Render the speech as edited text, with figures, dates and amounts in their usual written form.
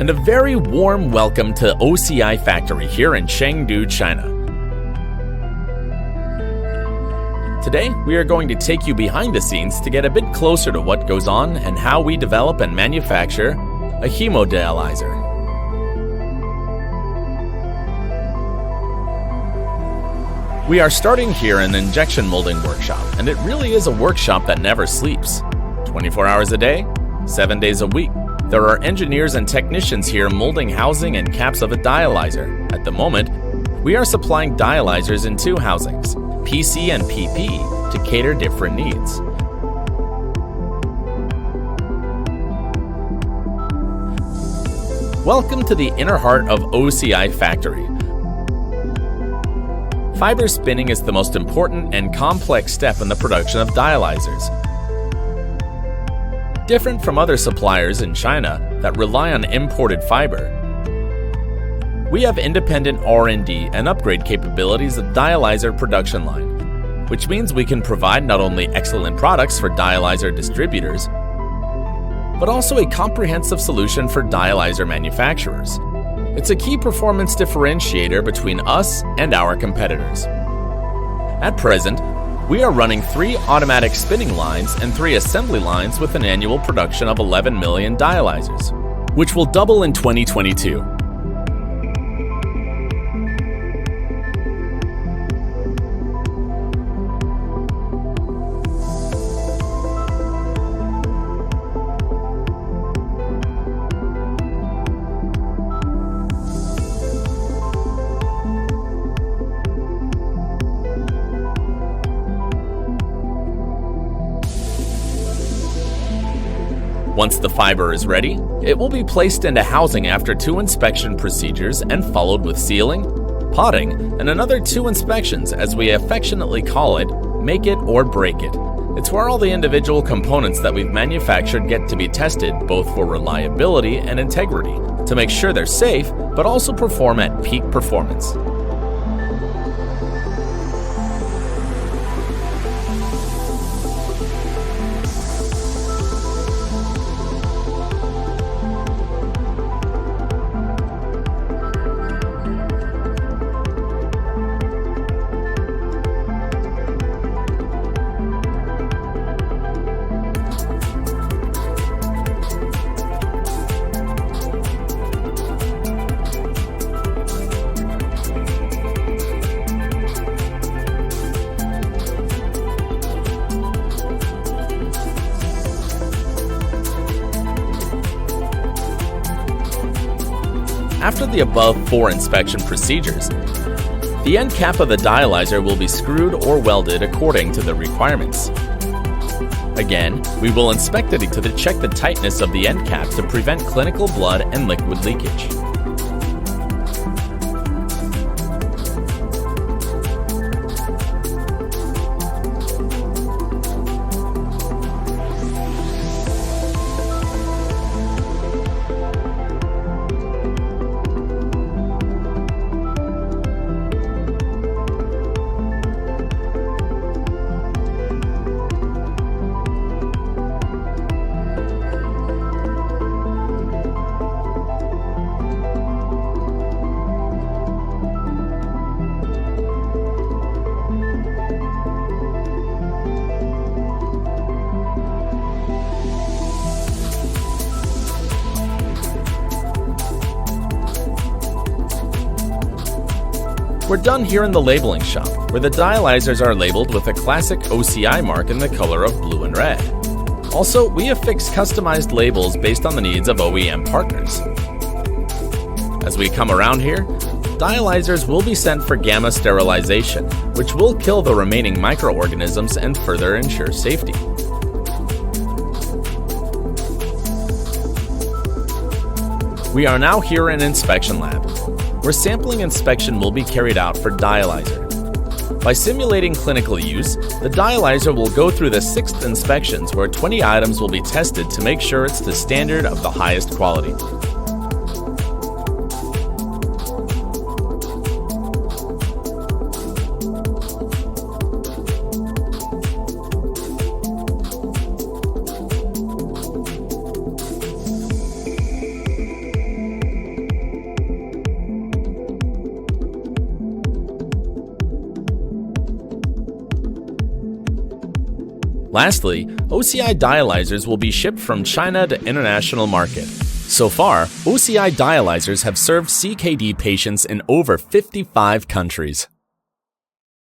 and a very warm welcome to OCI Factory here in Chengdu, China. Today, we are going to take you behind the scenes to get a bit closer to what goes on and how we develop and manufacture a hemodialyzer. We are starting here in an injection molding workshop, and it really is a workshop that never sleeps. 24 hours a day, 7 days a week. There are engineers and technicians here molding housing and caps of a dialyzer. At the moment, we are supplying dialyzers in two housings, PC and PP, to cater different needs. Welcome to the inner heart of OCI Factory. Fiber spinning is the most important and complex step in the production of dialyzers. Different from other suppliers in China that rely on imported fiber, we have independent R&D and upgrade capabilities of dialyzer production line, which means we can provide not only excellent products for dialyzer distributors, but also a comprehensive solution for dialyzer manufacturers. It's a key performance differentiator between us and our competitors. At present, we are running 3 automatic spinning lines and 3 assembly lines with an annual production of 11 million dialyzers, which will double in 2022. Once the fiber is ready, it will be placed into housing after 2 inspection procedures and followed with sealing, potting, and another 2 inspections, as we affectionately call it, make it or break it. It's where all the individual components that we've manufactured get to be tested both for reliability and integrity to make sure they're safe, but also perform at peak performance. After the above 4 inspection procedures, the end cap of the dialyzer will be screwed or welded according to the requirements. Again, we will inspect it to check the tightness of the end cap to prevent clinical blood and liquid leakage. We're done here in the labeling shop, where the dialyzers are labeled with a classic OCI mark in the color of blue and red. Also, we have fixed customized labels based on the needs of OEM partners. As we come around here, dialyzers will be sent for gamma sterilization, which will kill the remaining microorganisms and further ensure safety. We are now here in inspection lab, where sampling inspection will be carried out for dialyzer. By simulating clinical use, the dialyzer will go through the 6th inspections where 20 items will be tested to make sure it's the standard of the highest quality. Lastly, OCI dialyzers will be shipped from China to international market. So far, OCI dialyzers have served CKD patients in over 55 countries.